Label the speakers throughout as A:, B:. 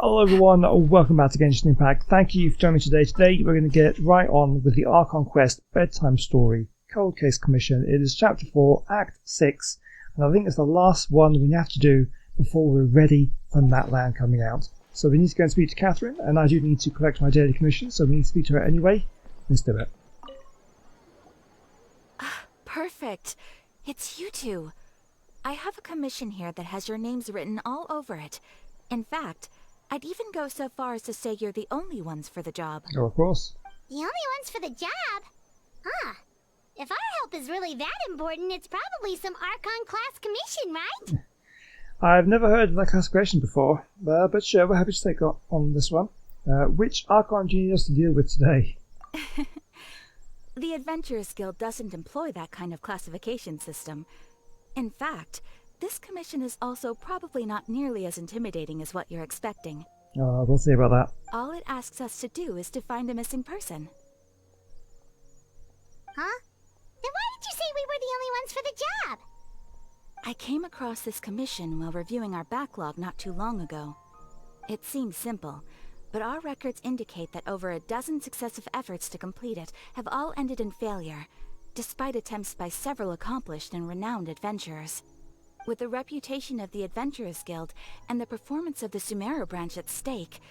A: Hello everyone, welcome back to Genshin Impact. Thank you for joining me today. Today we're going to get right on with the Archon Quest Bedtime Story Cold Case Commission. It is Chapter 4, Act 6, and I think it's the last one we have to do before we're ready for Matland coming out. So we need to go and speak to Catherine, and I do need to collect my daily commission, so we need to speak to her anyway. Let's do it.
B: Perfect. It's you two. I have a commission here that has your names written all over it. In fact, I'd even go so far as to say you're the only ones for the job.
A: Oh, of course.
C: The only ones for the job? Huh. If our help is really that important, it's probably some Archon class commission, right?
A: I've never heard of that classification before, but sure, we're happy to take on this one. Which Archon do you need us to deal with today?
B: The Adventurers Guild doesn't employ that kind of classification system. In fact, this commission is also probably not nearly as intimidating as what you're expecting.
A: We'll see about that.
B: All it asks us to do is to find a missing person.
C: Huh? Then why did you say we were the only ones for the job?
B: I came across this commission while reviewing our backlog not too long ago. It seems simple, but our records indicate that over a dozen successive efforts to complete it have all ended in failure, despite attempts by several accomplished and renowned adventurers. With the reputation of the Adventurers Guild and the performance of the Sumeru branch at stake,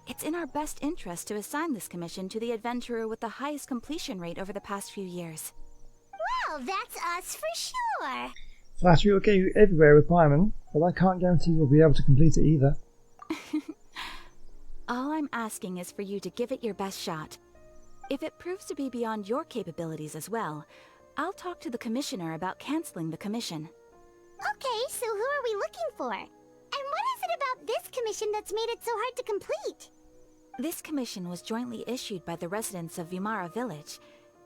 B: it's in our best interest to assign this commission to the adventurer with the highest completion rate over the past few years.
C: Well, that's us for sure.
A: Flattery will get you everywhere with Paimon, but I can't guarantee we'll be able to complete it either.
B: All I'm asking is for you to give it your best shot. If it proves to be beyond your capabilities as well, I'll talk to the commissioner about canceling the commission.
C: Okay, so who are we looking for? And what is it about this commission that's made it so hard to complete?
B: This commission was jointly issued by the residents of Vimara Village.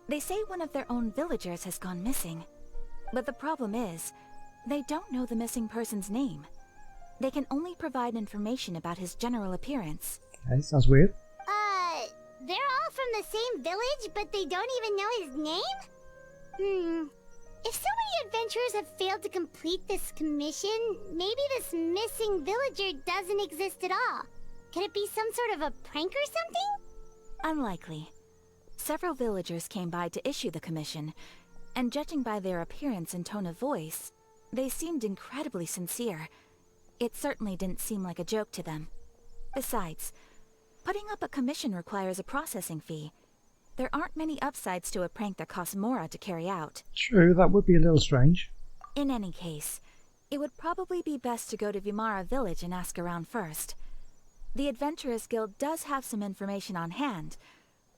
B: They say one of their own villagers has gone missing. But the problem is, they don't know the missing person's name. They can only provide information about his general appearance.
A: Okay, sounds weird.
C: They're all from the same village, but they don't even know his name? If so many adventurers have failed to complete this commission, maybe this missing villager doesn't exist at all. Could it be some sort of a prank or something?
B: Unlikely. Several villagers came by to issue the commission, and judging by their appearance and tone of voice, they seemed incredibly sincere. It certainly didn't seem like a joke to them. Besides, putting up a commission requires a processing fee. There aren't many upsides to a prank that costs Mora to carry out.
A: True, that would be a little strange.
B: In any case, it would probably be best to go to Vimara Village and ask around first. The Adventurers Guild does have some information on hand,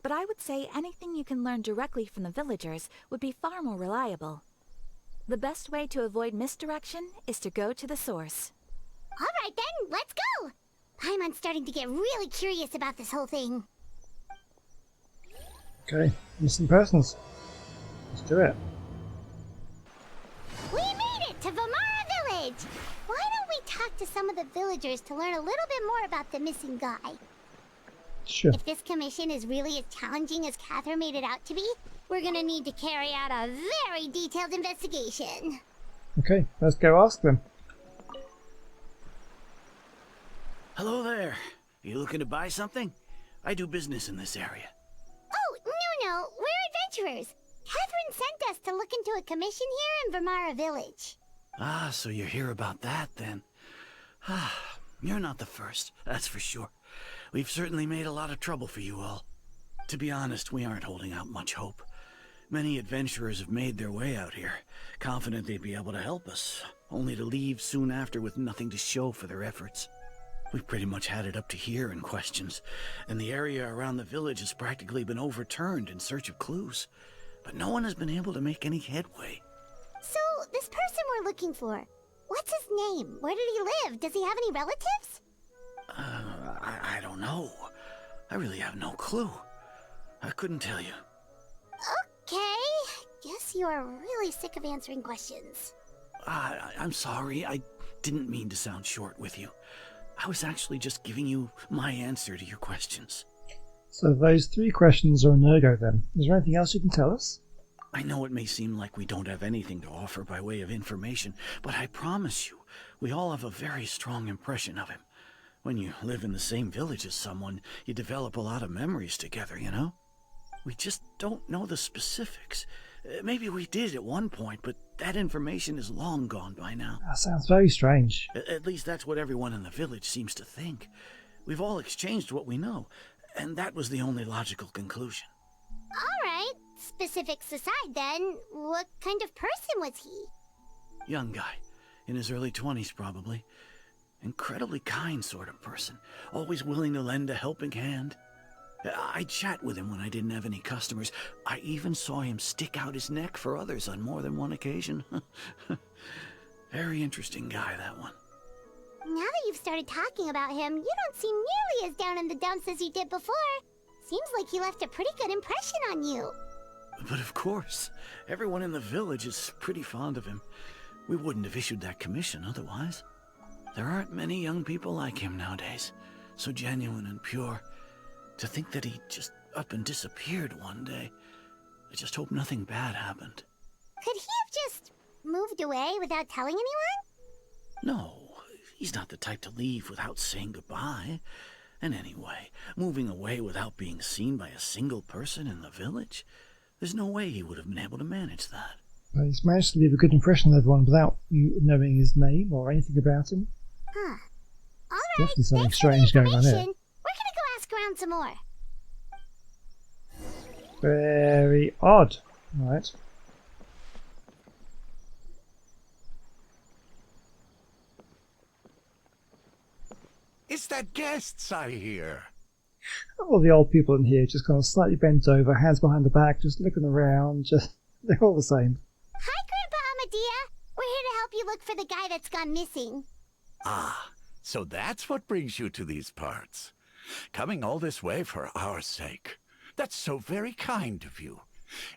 B: but I would say anything you can learn directly from the villagers would be far more reliable. The best way to avoid misdirection is to go to the source.
C: Alright then, let's go! Paimon's starting to get really curious about this whole thing.
A: Okay, missing persons. Let's do it.
C: We made it to Vimara Village! Why don't we talk to some of the villagers to learn a little bit more about the missing guy?
A: Sure.
C: If this commission is really as challenging as Catherine made it out to be, we're gonna need to carry out a very detailed investigation.
A: Okay, let's go ask them.
D: Hello there. You looking to buy something? I do business in this area.
C: Oh, no, we're adventurers. Catherine sent us to look into a commission here in Vimara Village.
D: Ah, so you're here about that then. Ah, you're not the first, that's for sure. We've certainly made a lot of trouble for you all. To be honest, we aren't holding out much hope. Many adventurers have made their way out here, confident they'd be able to help us, only to leave soon after with nothing to show for their efforts. We've pretty much had it up to here in questions, and the area around the village has practically been overturned in search of clues. But no one has been able to make any headway.
C: So, this person we're looking for, what's his name? Where did he live? Does he have any relatives?
D: I don't know. I really have no clue. I couldn't tell you.
C: Okay, guess you are really sick of answering questions.
D: I'm sorry, I didn't mean to sound short with you. I was actually just giving you my answer to your questions.
A: So those 3 questions are a no-go then. Is there anything else you can tell us?
D: I know it may seem like we don't have anything to offer by way of information, but I promise you, we all have a very strong impression of him. When you live in the same village as someone, you develop a lot of memories together, you know? We just don't know the specifics. Maybe we did at one point, but that information is long gone by now.
A: That sounds very strange.
D: At least that's what everyone in the village seems to think. We've all exchanged what we know, and that was the only logical conclusion.
C: Alright, specifics aside then, what kind of person was he?
D: Young guy, in his early 20s probably. Incredibly kind sort of person, always willing to lend a helping hand. I'd chat with him when I didn't have any customers. I even saw him stick out his neck for others on more than one occasion. Very interesting guy, that one.
C: Now that you've started talking about him, you don't seem nearly as down in the dumps as you did before. Seems like he left a pretty good impression on you.
D: But of course, everyone in the village is pretty fond of him. We wouldn't have issued that commission otherwise. There aren't many young people like him nowadays, so genuine and pure. To think that he just up and disappeared one day. I just hope nothing bad happened.
C: Could he have just moved away without telling anyone?
D: No, he's not the type to leave without saying goodbye. And anyway, moving away without being seen by a single person in the village, there's no way he would have been able to manage that.
A: But he's managed to leave a good impression on everyone without you knowing his name or anything about him.
C: Huh. Alright,
A: Definitely something
C: thanks for the
A: strange going on here.
C: information. We're gonna go ask around some more.
A: Very odd. Right.
E: Is that guests I hear?
A: All the old people in here just kind of slightly bent over, hands behind the back, just looking around. They're all the same.
C: Hi, Grandpa Amadea. We're here to help you look for the guy that's gone missing.
E: Ah, so that's what brings you to these parts. Coming all this way for our sake. That's so very kind of you.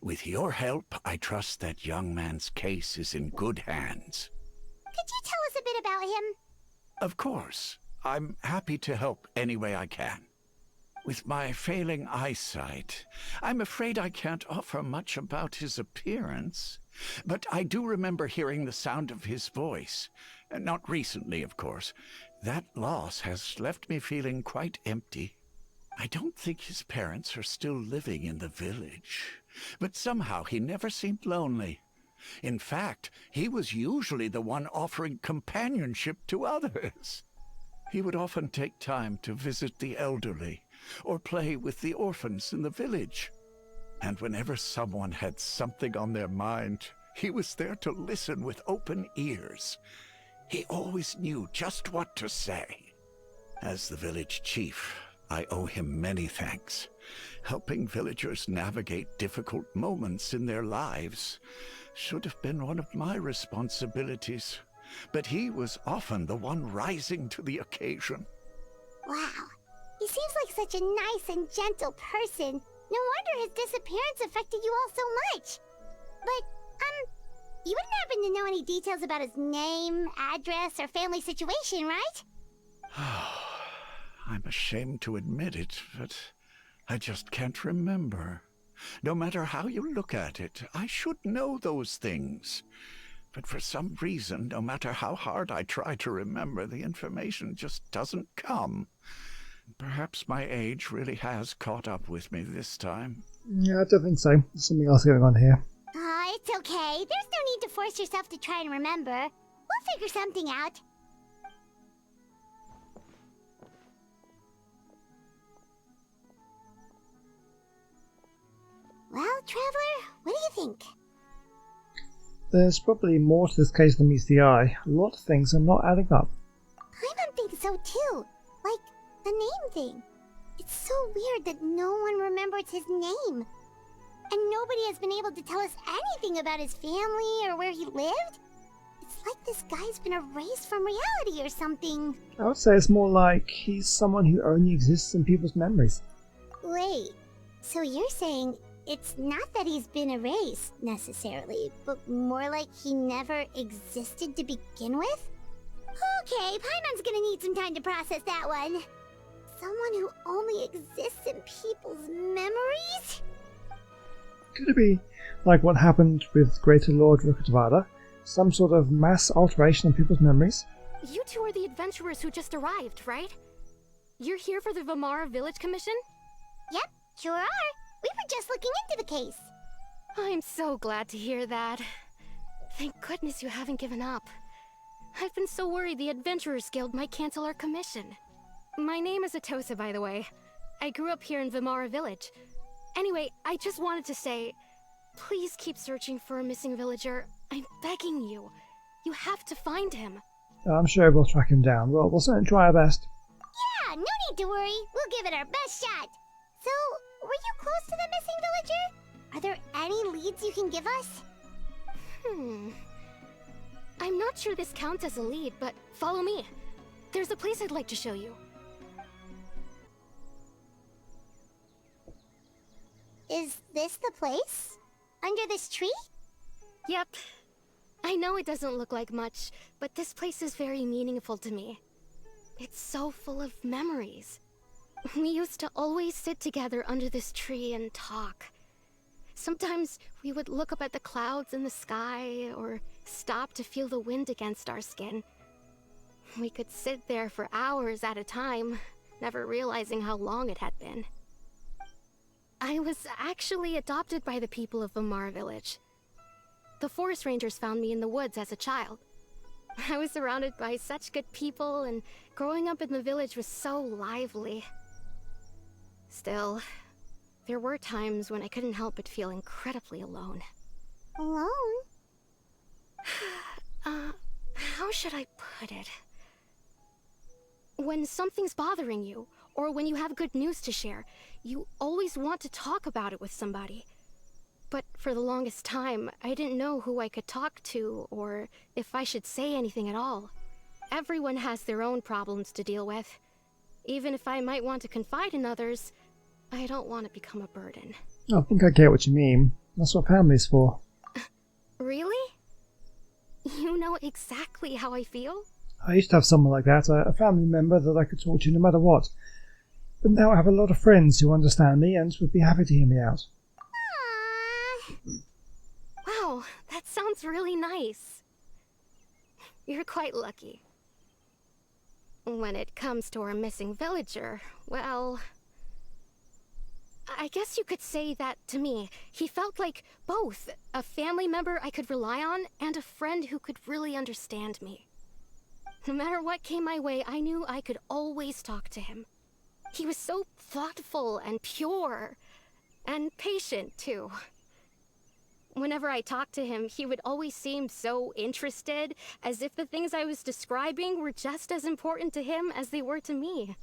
E: With your help, I trust that young man's case is in good hands.
C: Could you tell us a bit about him?
E: Of course. I'm happy to help any way I can. With my failing eyesight, I'm afraid I can't offer much about his appearance. But I do remember hearing the sound of his voice. Not recently, of course. That loss has left me feeling quite empty. I don't think his parents are still living in the village. But somehow he never seemed lonely. In fact, he was usually the one offering companionship to others. He would often take time to visit the elderly, or play with the orphans in the village. And whenever someone had something on their mind, he was there to listen with open ears. He always knew just what to say. As the village chief, I owe him many thanks. Helping villagers navigate difficult moments in their lives should have been one of my responsibilities. But he was often the one rising to the occasion.
C: Wow. He seems like such a nice and gentle person. No wonder his disappearance affected you all so much. But, you wouldn't happen to know any details about his name, address, or family situation, right?
E: I'm ashamed to admit it, but I just can't remember. No matter how you look at it, I should know those things. But for some reason, no matter how hard I try to remember, the information just doesn't come. Perhaps my age really has caught up with me this time.
A: Yeah, I don't think so. There's something else going on here.
C: It's okay. There's no need to force yourself to try and remember. We'll figure something out. Well, Traveler, what do you think?
A: There's probably more to this case than meets the eye. A lot of things are not adding up.
C: Paimon thinks so too. Like, the name thing. It's so weird that no one remembers his name. And nobody has been able to tell us anything about his family or where he lived. It's like this guy's been erased from reality or something.
A: I would say it's more like he's someone who only exists in people's memories.
C: Wait, so you're saying it's not that he's been erased, necessarily, but more like he never existed to begin with? Okay, Paimon's gonna need some time to process that one. Someone who only exists in people's memories?
A: Could it be like what happened with Greater Lord Rukutavada? Some sort of mass alteration of people's memories?
F: You two are the adventurers who just arrived, right? you're here for the Vamara Village Commission?
C: Yep, sure are. We were just looking into the case.
F: I'm so glad to hear that. Thank goodness you haven't given up. I've been so worried the Adventurers Guild might cancel our commission. My name is Atosa, by the way. I grew up here in Vamara Village. Anyway, I just wanted to say, please keep searching for a missing villager. I'm begging you. You have to find him.
A: I'm sure we'll track him down. We'll certainly try our best.
C: Yeah, no need to worry. We'll give it our best shot. So, were you close to the missing villager? Are there any leads you can give us?
F: I'm not sure this counts as a lead, but follow me. There's a place I'd like to show you.
C: Is this the place? Under this tree?
F: Yep. I know it doesn't look like much, but this place is very meaningful to me. It's so full of memories. We used to always sit together under this tree and talk. Sometimes we would look up at the clouds in the sky, or stop to feel the wind against our skin. We could sit there for hours at a time, never realizing how long it had been. I was actually adopted by the people of Vamara Village. The forest rangers found me in the woods as a child. I was surrounded by such good people, and growing up in the village was so lively. Still, there were times when I couldn't help but feel incredibly alone.
C: Alone?
F: How should I put it? When something's bothering you, or when you have good news to share, you always want to talk about it with somebody. But for the longest time, I didn't know who I could talk to, or if I should say anything at all. Everyone has their own problems to deal with. Even if I might want to confide in others, I don't want to become a burden.
A: I think I get what you mean. That's what family's for.
F: Really? You know exactly how I feel?
A: I used to have someone like that, a family member that I could talk to no matter what. But now I have a lot of friends who understand me and would be happy to hear me out.
C: Aww.
F: Wow, that sounds really nice. You're quite lucky. When it comes to our missing villager, well, I guess you could say that to me. He felt like both a family member I could rely on and a friend who could really understand me. No matter what came my way, I knew I could always talk to him. He was so thoughtful and pure, and patient too. Whenever I talked to him, he would always seem so interested, as if the things I was describing were just as important to him as they were to me.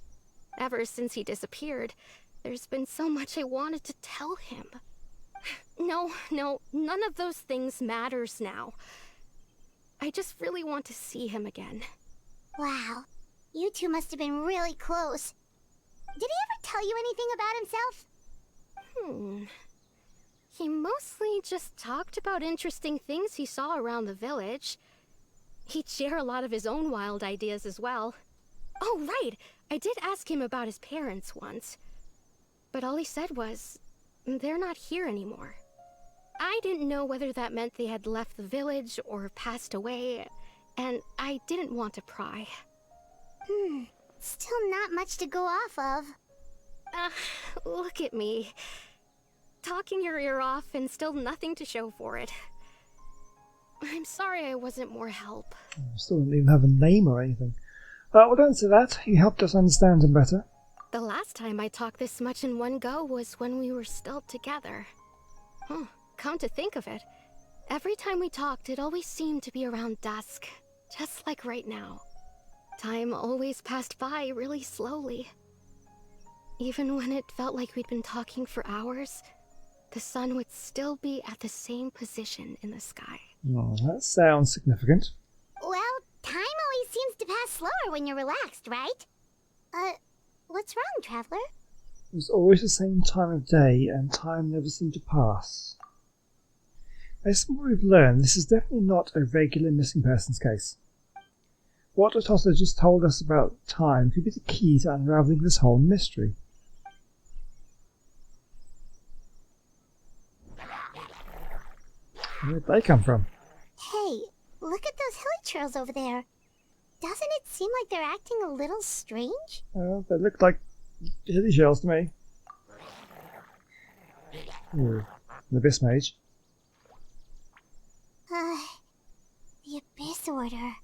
F: Ever since he disappeared, there's been so much I wanted to tell him. No, none of those things matters now. I just really want to see him again.
C: Wow, you two must have been really close. Did he ever tell you anything about himself?
F: He mostly just talked about interesting things he saw around the village. He'd share a lot of his own wild ideas as well. Oh, right! I did ask him about his parents once. But all he said was, they're not here anymore. I didn't know whether that meant they had left the village or passed away, and I didn't want to pry.
C: Still not much to go off of.
F: Look at me. Talking your ear off and still nothing to show for it. I'm sorry I wasn't more help.
A: Still don't even have a name or anything. Well, don't say that. You helped us understand him better.
F: The last time I talked this much in one go was when we were still together. Come to think of it, every time we talked, it always seemed to be around dusk, just like right now. Time always passed by really slowly. Even when it felt like we'd been talking for hours, the sun would still be at the same position in the sky.
A: Oh, that sounds significant.
C: Well, time always seems to pass slower when you're relaxed, right? What's wrong, Traveler?
A: It was always the same time of day, and time never seemed to pass. As from what we've learned, this is definitely not a regular missing persons case. What Atossa just told us about time could be the key to unraveling this whole mystery. Where'd they come from?
C: Hey, look at those hilly trails over there. doesn't it seem like they're acting a little strange?
A: They look like hilly shells to me. Ooh, an Abyss Mage.
C: The Abyss Order.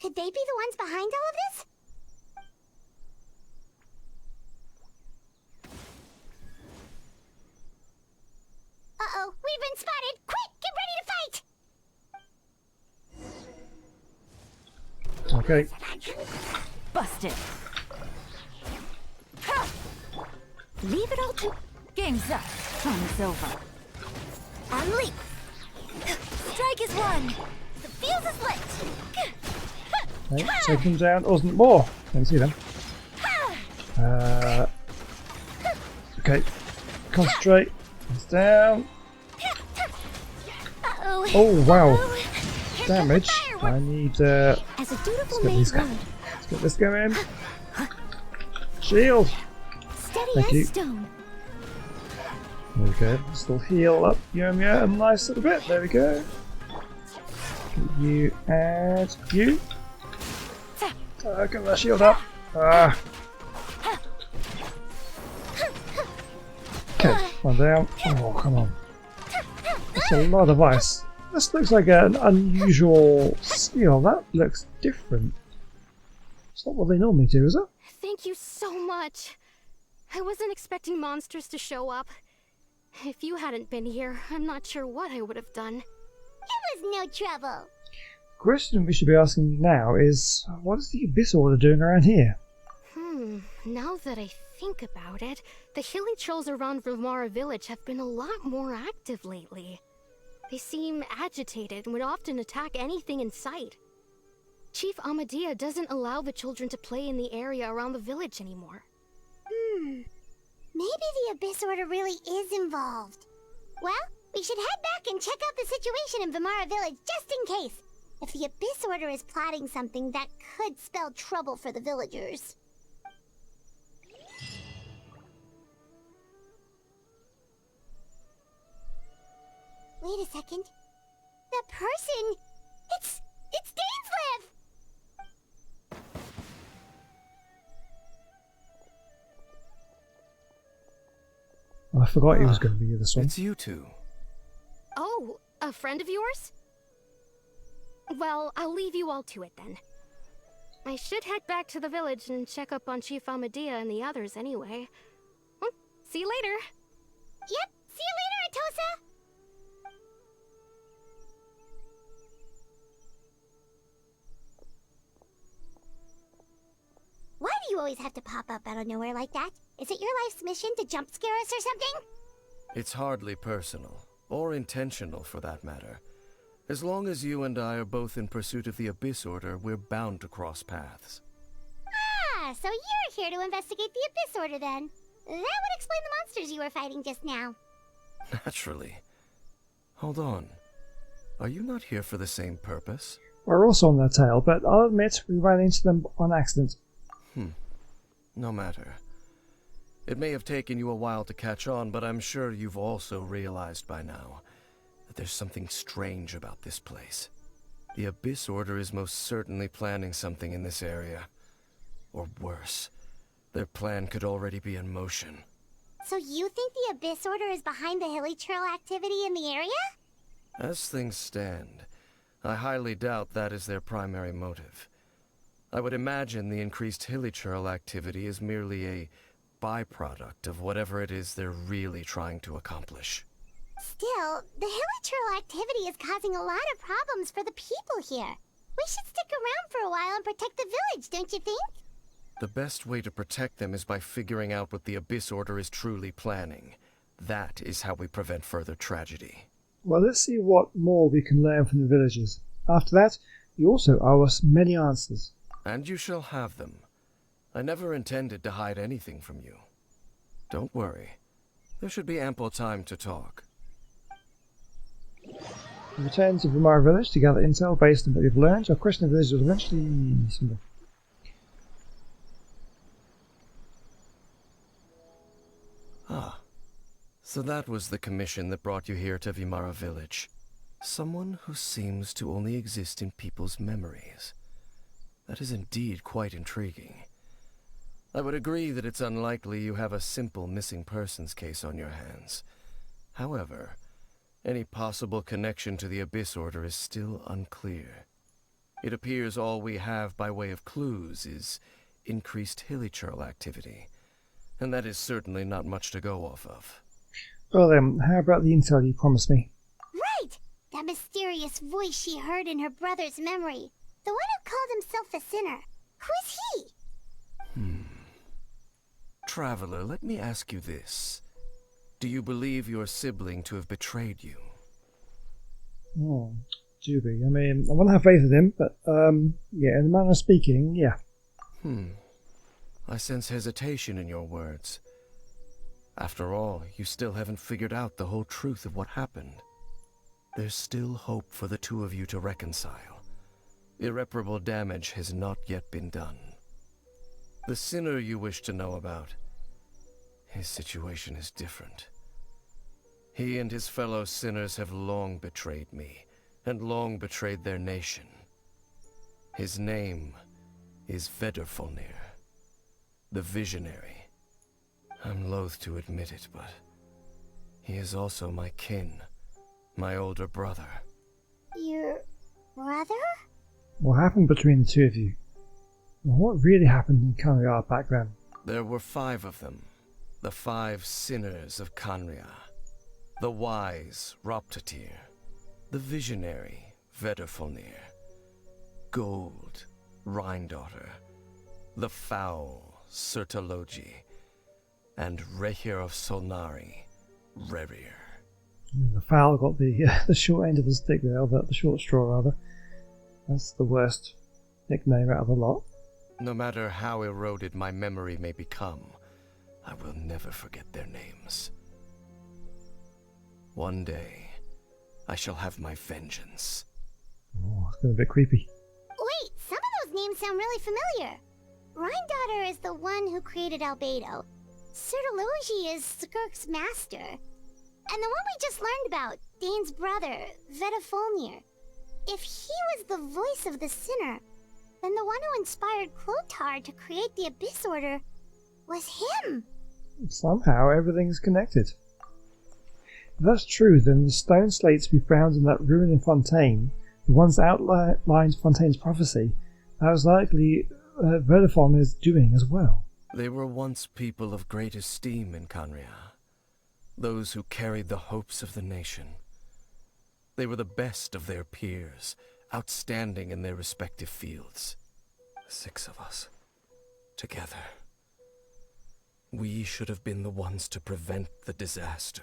C: Could they be the ones behind all of this? Uh-oh, we've been spotted! Quick, get ready to fight!
A: Okay.
B: Busted. Leave it all to... Game's up. Time's over. Unleash. Strike is one. The fuse is lit.
A: Okay, take them down. Oh, there's more. Can see them. Okay. Concentrate. It's down. Oh, wow. Damage. I need,
F: As a dutiful
A: let's get this going. Shield.
F: steady
A: Thank you.
F: as stone.
A: There we go. Still heal up Yomiya a nice little bit. There we go. Get you and you. Get that shield up. Okay, one down. Oh, come on. That's a lot of ice. This looks like an unusual skill. That looks different. It's not what they normally do, is it?
F: Thank you so much. I wasn't expecting monsters to show up. If you hadn't been here, I'm not sure what I would have done.
C: It was no trouble.
A: The question we should be asking now is, what is the Abyss Order doing around here?
F: Now that I think about it, the hilly trolls around Vimara village have been a lot more active lately. They seem agitated and would often attack anything in sight. Chief Amadea doesn't allow the children to play in the area around the village anymore.
C: Maybe the Abyss Order really is involved. Well, we should head back and check out the situation in Vimara village just in case. If the Abyss Order is plotting something, that could spell trouble for the villagers. Wait a second. The person... It's Dainslev!
A: I forgot he was going to be this one.
G: It's you two.
F: Oh, a friend of yours? Well, I'll leave you all to it then. I should head back to the village and check up on Chief Amadea and the others anyway. Well, see you later.
C: Yep, see you later, Atosa! Why do you always have to pop up out of nowhere like that? Is it your life's mission to jump scare us or something?
G: It's hardly personal, or intentional for that matter. As long as you and I are both in pursuit of the Abyss Order, we're bound to cross paths.
C: Ah, so you're here to investigate the Abyss Order then. That would explain the monsters you were fighting just now.
G: Naturally. Hold on. Are you not here for the same purpose?
A: We're also on their tail, but I'll admit we ran into them on accident.
G: No matter. It may have taken you a while to catch on, but I'm sure you've also realized by now that there's something strange about this place. The Abyss Order is most certainly planning something in this area. Or worse, their plan could already be in motion.
C: So you think the Abyss Order is behind the hilly trail activity in the area?
G: As things stand, I highly doubt that is their primary motive. I would imagine the increased hilly trail activity is merely a byproduct of whatever it is they're really trying to accomplish.
C: Still, the hilly trail activity is causing a lot of problems for the people here. We should stick around for a while and protect the village, don't you think?
G: The best way to protect them is by figuring out what the Abyss Order is truly planning. That is how we prevent further tragedy.
A: Well, let's see what more we can learn from the villagers. After that, you also owe us many answers.
G: And you shall have them. I never intended to hide anything from you. Don't worry. There should be ample time to talk.
A: We return to Vimara village to gather intel based on what we've learned. Our question of villagers will eventually...
G: Ah. So that was the commission that brought you here to Vimara village. Someone who seems to only exist in people's memories. That is indeed quite intriguing. I would agree that it's unlikely you have a simple missing persons case on your hands. However, any possible connection to the Abyss Order is still unclear. It appears all we have by way of clues is increased hilichurl activity, and that is certainly not much to go off of.
A: Well then, how about the intel you promised me?
C: Right! That mysterious voice she heard in her brother's memory. The one who called himself a sinner. Who is he?
G: Traveler, let me ask you this. Do you believe your sibling to have betrayed you?
A: Oh, do we? I mean, I want to have faith in him, but, yeah, in the manner of speaking, yeah.
G: I sense hesitation in your words. After all, you still haven't figured out the whole truth of what happened. There's still hope for the two of you to reconcile. Irreparable damage has not yet been done. The sinner you wish to know about, his situation is different. He and his fellow sinners have long betrayed me, and long betrayed their nation. His name is Vedrfolnir, the Visionary. I'm loath to admit it, but he is also my kin, my older brother.
C: Your brother?
A: What happened between the two of you? And what really happened in Kanriar back then?
G: There were 5 of them, the 5 sinners of Kanriar. The wise Roptatir, the visionary Vedrfolnir, Gold Rhindaughter, the foul Sertologi, and Rehir of Solnari, Rerir.
A: The foul got the short end of the stick there, the short straw rather. That's the worst nickname out of the lot.
G: No matter how eroded my memory may become, I will never forget their names. One day, I shall have my vengeance.
A: Oh, it's getting a bit creepy.
C: Wait, some of those names sound really familiar. Rhindaughter is the one who created Albedo. Sertologi is Skirk's master. And the one we just learned about, Dane's brother, Vedrfolnir. If he was the voice of the sinner, then the one who inspired Clothar to create the Abyss Order was him.
A: Somehow everything's connected. If that's true, then the stone slates we found in that ruin in Fontaine, the ones that outlined Fontaine's prophecy, that was likely Vedrfolnir's doing as well.
G: They were once people of great esteem in Kanriar, those who carried the hopes of the nation. They were the best of their peers, outstanding in their respective fields. 6 of us, together. We should have been the ones to prevent the disaster.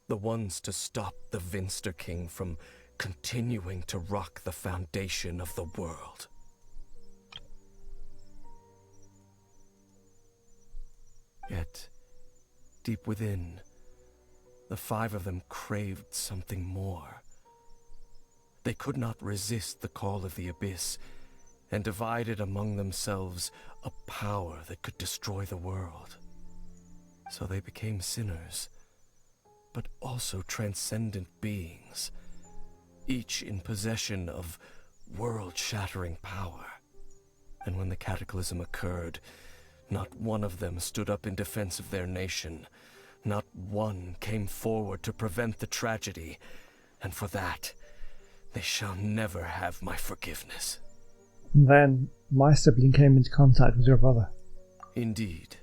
G: The ones to stop the Vinster King from continuing to rock the foundation of the world. Yet, deep within, the 5 of them craved something more. They could not resist the call of the Abyss, and divided among themselves a power that could destroy the world. So they became sinners, but also transcendent beings, each in possession of world-shattering power. And when the cataclysm occurred, not one of them stood up in defense of their nation. Not one came forward to prevent the tragedy, and for that, they shall never have my forgiveness.
A: And then my sibling came into contact with your brother.
G: Indeed.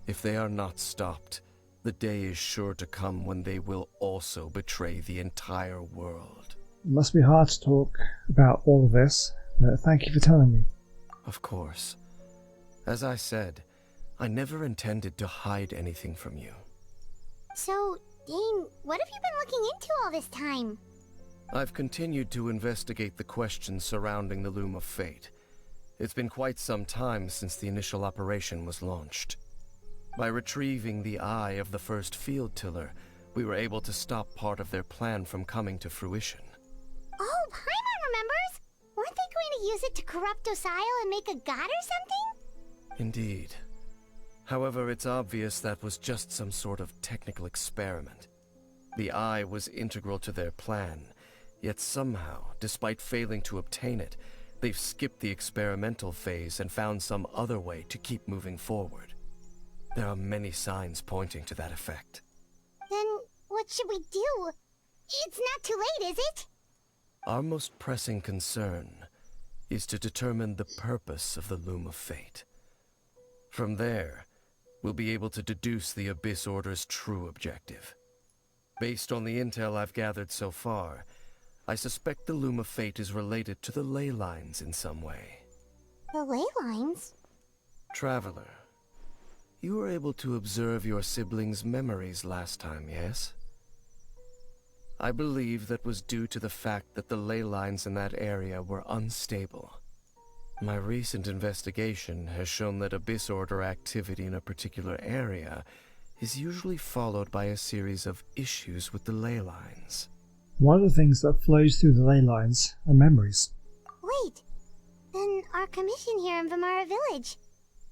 G: If they are not stopped, the day is sure to come when they will also betray the entire world.
A: It must be hard to talk about all of this, but thank you for telling me.
G: Of course. As I said, I never intended to hide anything from you.
C: So, Dane, what have you been looking into all this time?
G: I've continued to investigate the questions surrounding the Loom of Fate. It's been quite some time since the initial operation was launched. By retrieving the eye of the first field tiller, we were able to stop part of their plan from coming to fruition.
C: Oh, Paimon remembers! Weren't they going to use it to corrupt Osial and make a god or something?
G: Indeed. However, it's obvious that was just some sort of technical experiment. The eye was integral to their plan, yet somehow, despite failing to obtain it, They've skipped the experimental phase and found some other way to keep moving forward. There are many signs pointing to that effect.
C: Then what should we do? It's not too late, is it?
G: Our most pressing concern is to determine the purpose of the Loom of Fate. From there, we'll be able to deduce the Abyss Order's true objective. Based on the intel I've gathered so far, I suspect the Loom of Fate is related to the ley lines in some way.
C: The ley lines?
G: Traveler, you were able to observe your siblings' memories last time, yes? I believe that was due to the fact that the ley lines in that area were unstable. My recent investigation has shown that Abyss Order activity in a particular area is usually followed by a series of issues with the ley lines.
A: One of the things that flows through the ley lines are memories.
C: Wait, then our commission here in Vamara Village.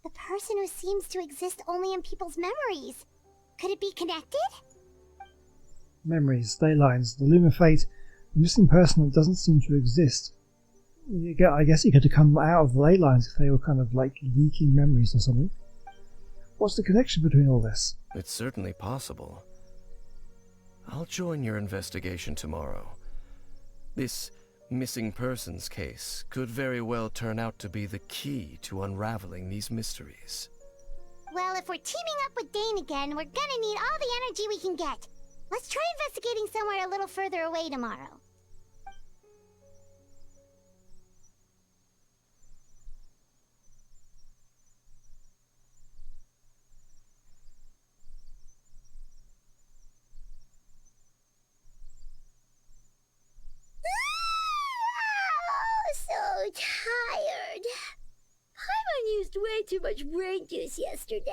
C: The person who seems to exist only in people's memories. Could it be connected?
A: Memories, ley lines, the Loom of Fate, a missing person that doesn't seem to exist. I guess he could have come out of the ley lines if they were kind of like leaking memories or something. What's the connection between all this?
G: It's certainly possible. I'll join your investigation tomorrow. This missing persons case could very well turn out to be the key to unraveling these mysteries.
C: Well, if we're teaming up with Dane again, we're gonna need all the energy we can get. Let's try investigating somewhere a little further away tomorrow. So tired. Paimon used way too much brain juice yesterday.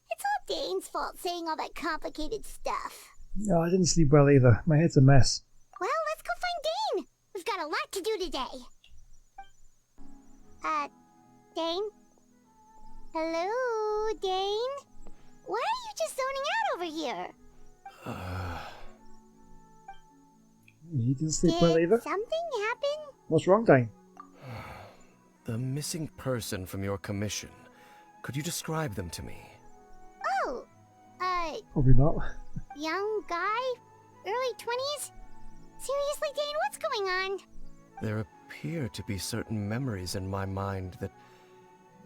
C: It's all Dane's fault saying all that complicated stuff.
A: No, I didn't sleep well either. My head's a mess.
C: Well, let's go find Dane. We've got a lot to do today. Dane? Hello, Dane? Why are you just zoning out over here?
A: You didn't sleep well either?
C: Did something happen?
A: What's wrong, Dane?
G: The missing person from your commission. Could you describe them to me?
C: Oh,
A: Probably not.
C: young guy? Early 20s? Seriously, Dane, what's going on?
G: There appear to be certain memories in my mind that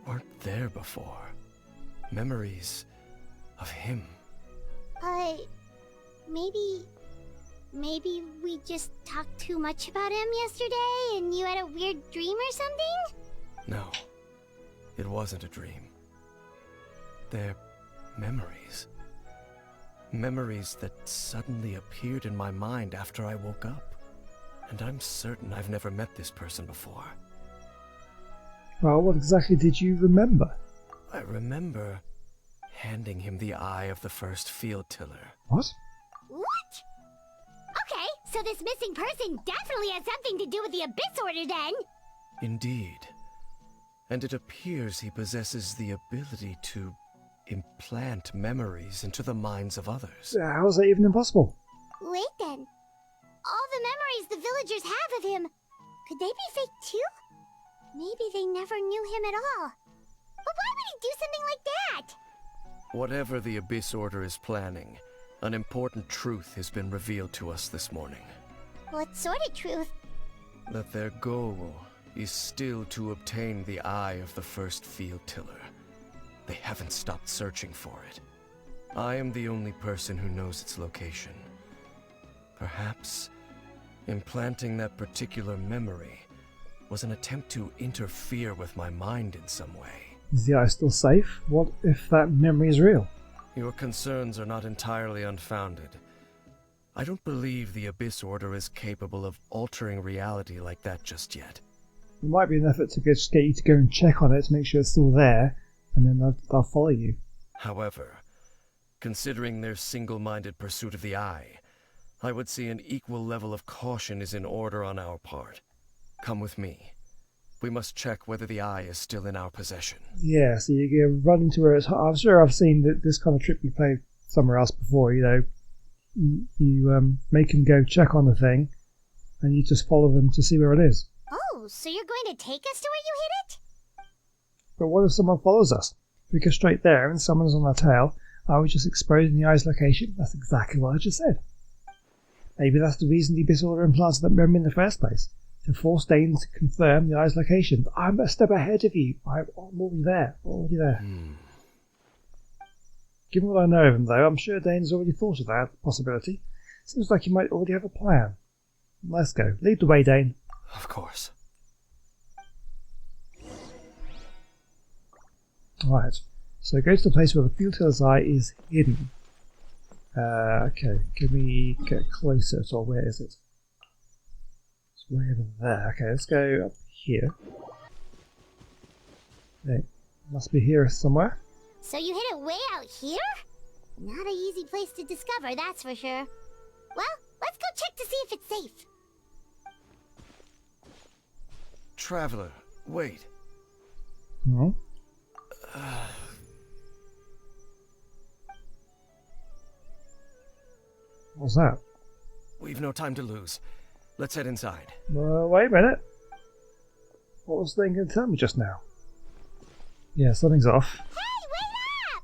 G: weren't there before. Memories of him.
C: Maybe we just talked too much about him yesterday and you had a weird dream or something?
G: No, it wasn't a dream. They're memories. Memories that suddenly appeared in my mind after I woke up. And I'm certain I've never met this person before.
A: Well, what exactly did you remember?
G: I remember handing him the eye of the first field tiller.
A: What?
C: What? Okay, so this missing person definitely has something to do with the Abyss Order then!
G: Indeed. And it appears he possesses the ability to implant memories into the minds of others.
A: How is that even impossible?
C: Wait then. All the memories the villagers have of him, could they be fake too? Maybe they never knew him at all. But why would he do something like that?
G: Whatever the Abyss Order is planning, an important truth has been revealed to us this morning.
C: What sort of truth?
G: That their goal is still to obtain the eye of the first field tiller. They haven't stopped searching for it. I am the only person who knows its location. Perhaps implanting that particular memory was an attempt to interfere with my mind in some way.
A: Is the eye still safe? What if that memory is real?
G: Your concerns are not entirely unfounded. I don't believe the Abyss Order is capable of altering reality like that just yet.
A: It might be an effort to just get you to go and check on it to make sure it's still there, and then they'll follow you.
G: However, considering their single-minded pursuit of the eye, I would say an equal level of caution is in order on our part. Come with me. We must check whether the eye is still in our possession.
A: Yeah, so you run into where it's. I'm sure I've seen this kind of trick you played somewhere else before. You know, you make them go check on the thing, and you just follow them to see where it is.
C: Oh, Oh, so you're going to take us to where you hid it?
A: But what if someone follows us? If we go straight there and someone's on our tail, are we just exposing the eye's location? That's exactly what I just said. Maybe that's the reason the Abyssal implanted that memory in the first place. To force Dane to confirm the eye's location. But I'm a step ahead of you. I'm already there. Given what I know of him, though, I'm sure Dane's already thought of that possibility. Seems like he might already have a plan. Let's go. Lead the way, Dane.
G: Of course.
A: Alright. So go to the place where the Field-Tail's eye is hidden. Okay. Can we get closer at all? Where is it? It's way over there. Okay, let's go up here. It must be here somewhere.
C: So you hid it way out here? Not an easy place to discover, that's for sure. Well, let's go check to see if it's safe.
G: Traveler, wait.
A: Hmm? What's that?
G: We've no time to lose. Let's head inside.
A: Wait a minute. What was the thing going to tell me just now? Yeah, something's off.
C: Hey, wait up!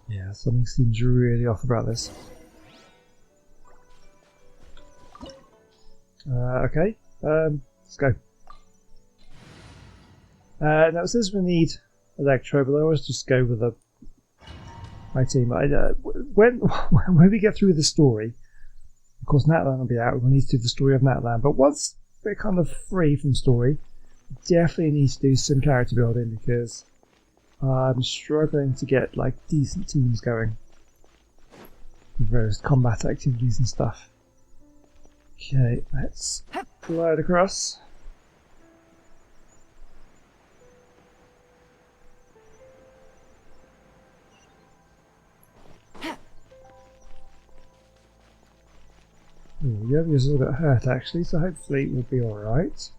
A: Yeah, something seems really off about this. Okay, let's go. Now it says we need Electro, but I always just go with my team. When we get through the story, of course Natlan will be out, we'll need to do the story of Natlan, but once we're kind of free from story, we definitely need to do some character building because I'm struggling to get like decent teams going with various combat activities and stuff. Okay, let's glide across. Ooh, Yovia's a little bit hurt actually, so hopefully we'll be alright.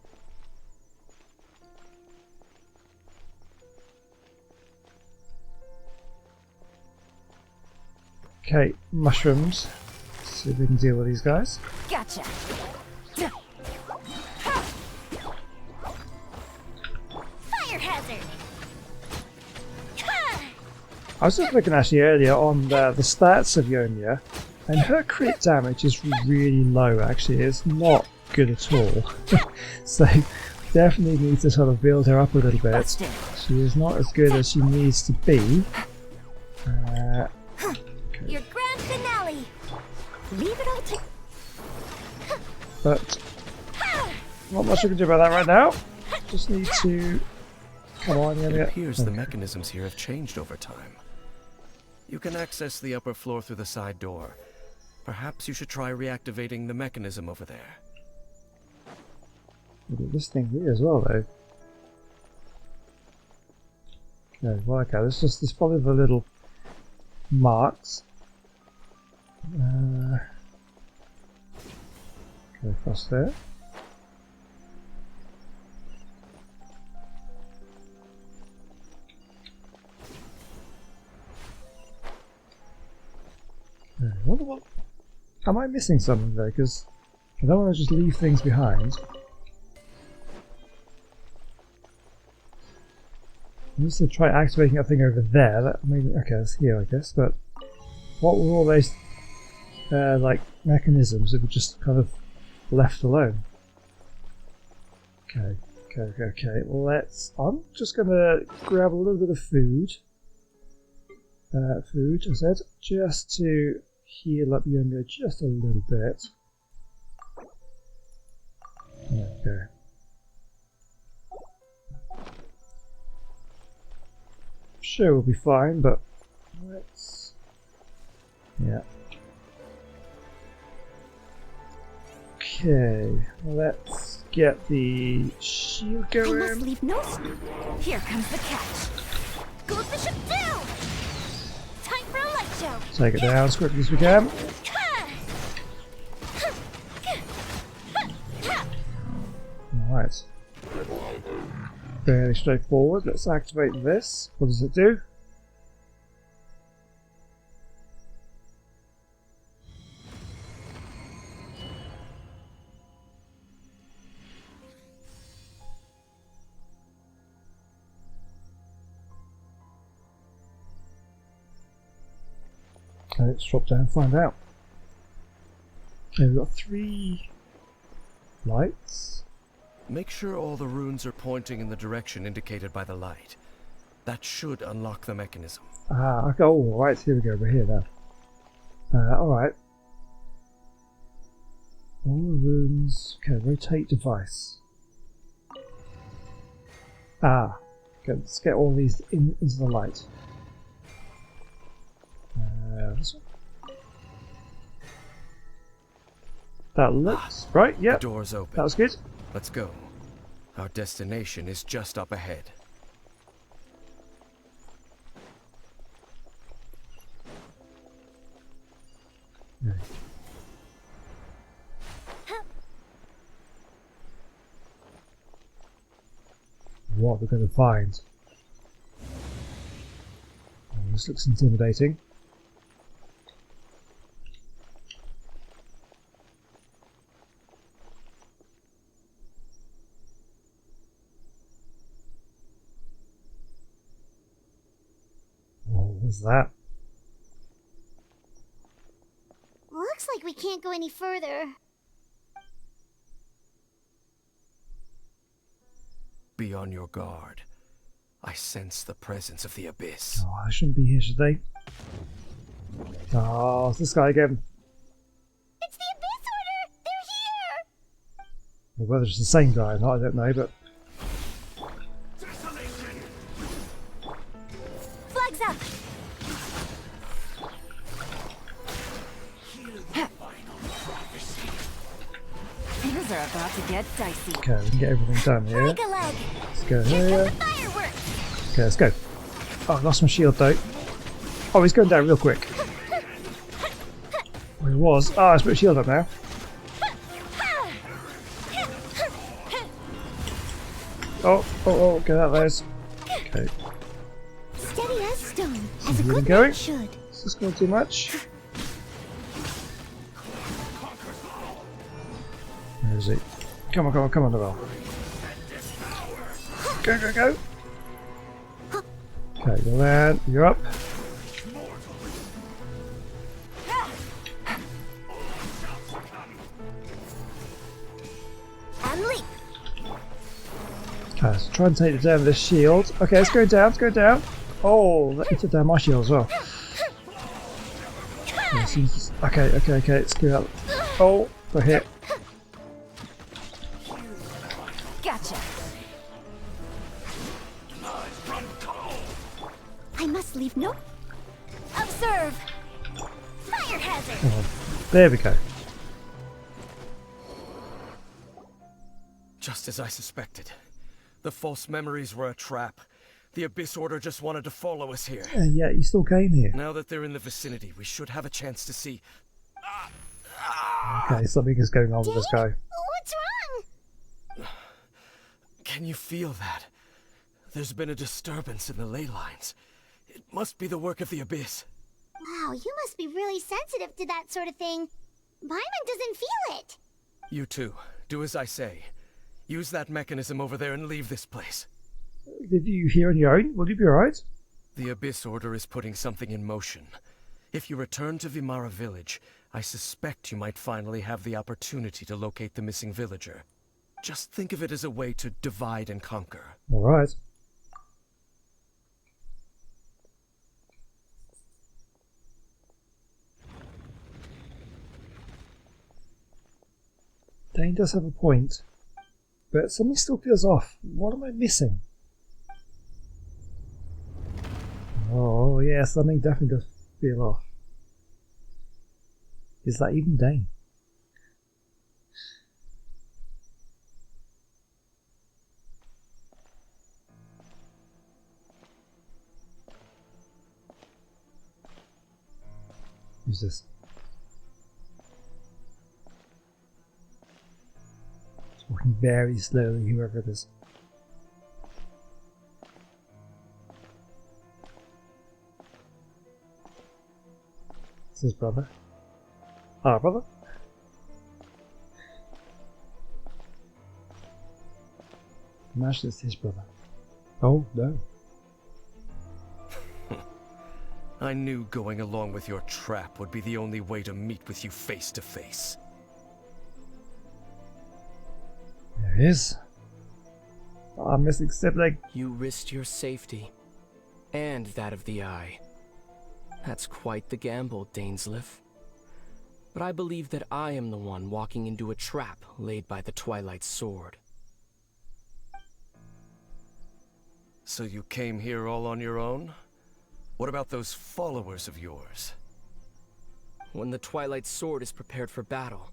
A: Okay, mushrooms. See if we can deal with these guys.
B: Gotcha.
C: Fire hazard!
A: I was just looking actually earlier on the stats of Yonya, and her crit damage is really low actually. It's not good at all. So definitely need to sort of build her up a little bit. She is not as good as she needs to be. Okay.
C: Your grand finale! Leave it all to...
A: But not much we can do about that right now. Just need to... Come on,
G: It appears the mechanisms here have changed over time. You can access the upper floor through the side door. Perhaps you should try reactivating the mechanism over there.
A: Look at this thing here as well though. Okay, well okay, let's just follow the little marks. Go across there. Okay, I wonder what... Am I missing something though? Because I don't want to just leave things behind. I'm just going to try activating that thing over there. That maybe okay, it's here I guess. But what were all those like mechanisms that were just kind of left alone? Okay. Let's. I'm just going to grab a little bit of food. Food, I said, just to heal up Yonya just a little bit. There we go. Sure, we'll be fine, but let's. Yeah. Okay, let's get the shield
B: I must
A: going.
B: leave no... Here comes the catch. Goes the ship down! Time for a light show!
A: Take it down as quickly as we can. Alright. Fairly straightforward. Let's activate this. What does it do? Okay, let's drop down and find out. Okay, we've got 3 lights.
G: Make sure all the runes are pointing in the direction indicated by the light. That should unlock the mechanism.
A: Ah, okay, oh, right, here we go, we're here now. Alright. All the runes. Okay, rotate device. Ah, okay, let's get all these into the light. This one. That looks right, yep.
G: The door's open.
A: That was good.
G: Let's go. Our destination is just up ahead.
A: Okay. What we're going to find. Oh, this looks intimidating. What was that?
C: Looks like we can't go any further.
G: Be on your guard. I sense the presence of the abyss.
A: Oh, I shouldn't be here, should they? Oh, it's this guy again.
C: It's the Abyss Order! They're here!
A: Well, whether it's the same guy or not, I don't know, but...
B: Flags up! Things are about to get dicey.
A: Okay, we can get everything done here.
B: Break a leg!
A: Let's go
B: Here
A: here.
B: come the fireworks!
A: Okay, let's go. Oh, I lost my shield though. Oh, he's going down real quick. Well, he was. Oh, let's put a shield up now. Oh, get out there. Okay.
C: Steady as stone, as a
A: Here we
C: good
A: go.
C: man should.
A: Is this going too much? Where is it? Come on, Noel. Go. Okay, you're there. You're up.
C: And leap.
A: Okay, let's try and take down with this shield. Okay, let's go down. Oh, that took down my shield as well. Okay, let's get out. Oh, we're hit.
B: Gotcha!
C: I must leave no...
B: Observe! Fire hazard!
A: Come on. There we go.
G: Just as I suspected. The false memories were a trap. The Abyss Order just wanted to follow us here.
A: Yeah, you still came here.
G: Now that they're in the vicinity, we should have a chance to see...
A: Okay, something is going on with this guy.
C: What's wrong?
G: Can you feel that? There's been a disturbance in the ley lines. It must be the work of the Abyss.
C: Wow, you must be really sensitive to that sort of thing. Paimon doesn't feel it.
G: You too. Do as I say. Use that mechanism over there and leave this place.
A: Did you hear on your own? Will you be alright?
G: The Abyss Order is putting something in motion. If you return to Vimara village, I suspect you might finally have the opportunity to locate the missing villager. Just think of it as a way to divide and conquer.
A: Alright. Dane does have a point, but something still feels off. What am I missing? Oh yeah, something definitely does feel off. Is that even Dane? Who's this? It's walking very slowly, whoever it is. his brother. Our brother? Imagine it's his brother. Oh, no.
G: I knew going along with your trap would be the only way to meet with you face to face.
A: There he is. Our missing sibling.
H: You risked your safety, and that of the Eye. That's quite the gamble, Dainsleif. But I believe that I am the one walking into a trap laid by the Twilight Sword.
G: So you came here all on your own? What about those followers of yours?
H: When the Twilight Sword is prepared for battle,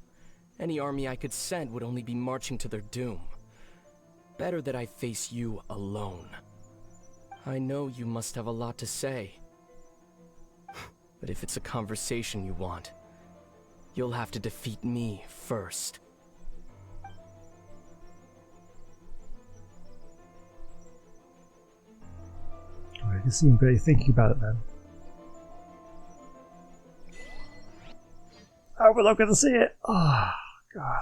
H: any army I could send would only be marching to their doom. Better that I face you alone. I know you must have a lot to say. But if it's a conversation you want, you'll have to defeat me first.
A: I can see him really thinking about it then. Oh, we're not going to see it! Oh, God.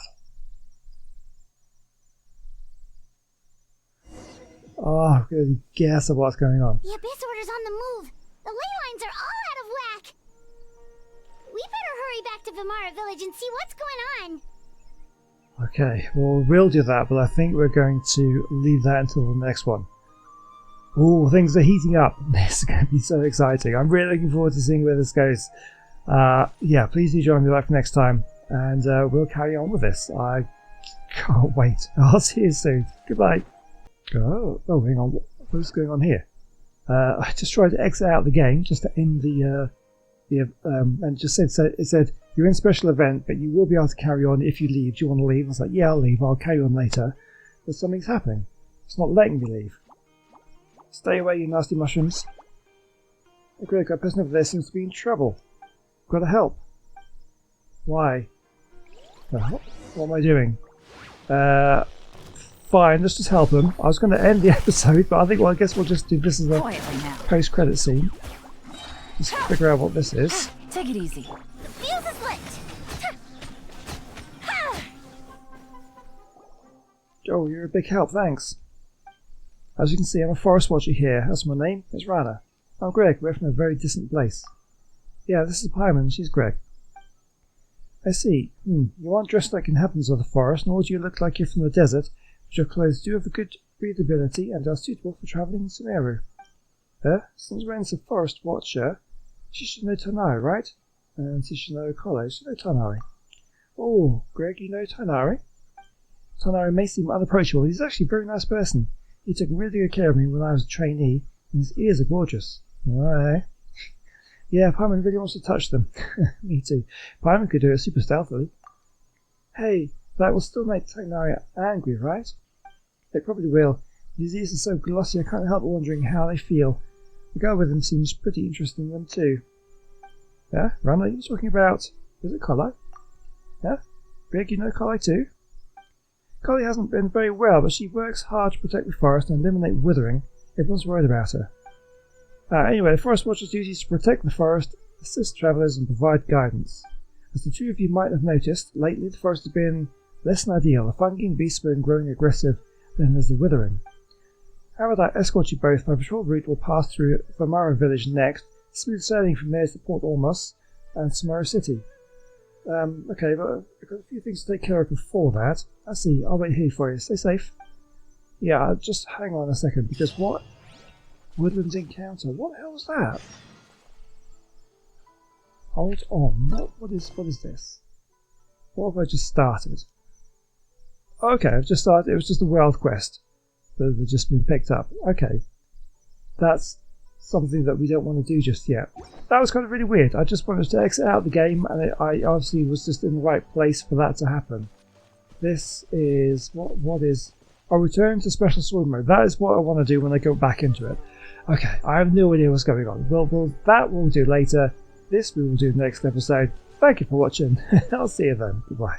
A: Oh, I'm going to guess of what's going on.
C: The Abyss Order's on the move. The ley lines are all out of whack. We better hurry back to Vimara Village and see what's going on.
A: Okay, well, we'll do that, but I think we're going to leave that until the next one. Oh, things are heating up. This is going to be so exciting. I'm really looking forward to seeing where this goes. Yeah, please do join me back next time, and we'll carry on with this. I can't wait. I'll see you soon. Goodbye. Oh, hang on. What's going on here? I just tried to exit out the game just to end the and it just said you're in special event, but you will be able to carry on if you leave. Do you want to leave? I was like, yeah, I'll leave. I'll carry on later. But something's happening. It's not letting me leave. Stay away, you nasty mushrooms. A great guy person over there seems to be in trouble. Gotta help. Why? What am I doing? Fine, let's just help him. I was going to end the episode, but I think, well, I guess we'll just do this as a post-credit scene. Just figure out what this is.
B: Take it easy.
C: The fuse is lit.
A: Oh, you're a big help, thanks. As you can see, I'm a forest watcher here. That's my name. It's Rana. I'm Greg. We're from a very distant place. Yeah, this is Paimon. She's Greg. I see. You aren't dressed like inhabitants of the forest, nor do you look like you're from the desert, but your clothes do have a good breathability and are suitable for travelling in Sumeru. Since Ren's a forest watcher, she should know Tonari, right? And she should know Kolo. She should know Tonari. Oh, Greg, you know Tonari? Tonari may seem unapproachable, but he's actually a very nice person. He took really good care of me when I was a trainee, and his ears are gorgeous. Alright. Yeah, Paimon really wants to touch them. Me too. Paimon could do it super stealthily. Hey, that will still make Tonari angry, right? It probably will. His ears are so glossy I can't help wondering how they feel. The girl with him seems pretty interested in them too. Yeah? Rana, are you talking about... Is it Kolo? Yeah? Greg, you know Kolo too? Kolo hasn't been very well, but she works hard to protect the forest and eliminate withering. Everyone's worried about her. Anyway, the Forest Watcher's duty is to protect the forest, assist travellers, and provide guidance. As the two of you might have noticed, lately the forest has been less than ideal. The fungi and beasts have been growing aggressive, then there's the withering. How about I escort you both? My patrol route will pass through Vimara Village next, smooth sailing from there to Port Ormos and Sumeru City. Okay, but I've got a few things to take care of before that. I see, I'll wait here for you. Stay safe. Yeah, just hang on a second, because what? Woodlands Encounter. What the hell was that? Hold on. What is this? What have I just started? Okay, I've just started. It was just a world quest that had just been picked up. Okay. That's something that we don't want to do just yet. That was kind of really weird. I just wanted to exit out the game, and I obviously was just in the right place for that to happen. This is... What is... I'll return to special sword mode. That is what I want to do when I go back into it. Okay, I have no idea what's going on. That we'll do later. This we will do next episode. Thank you for watching. I'll see you then. Goodbye.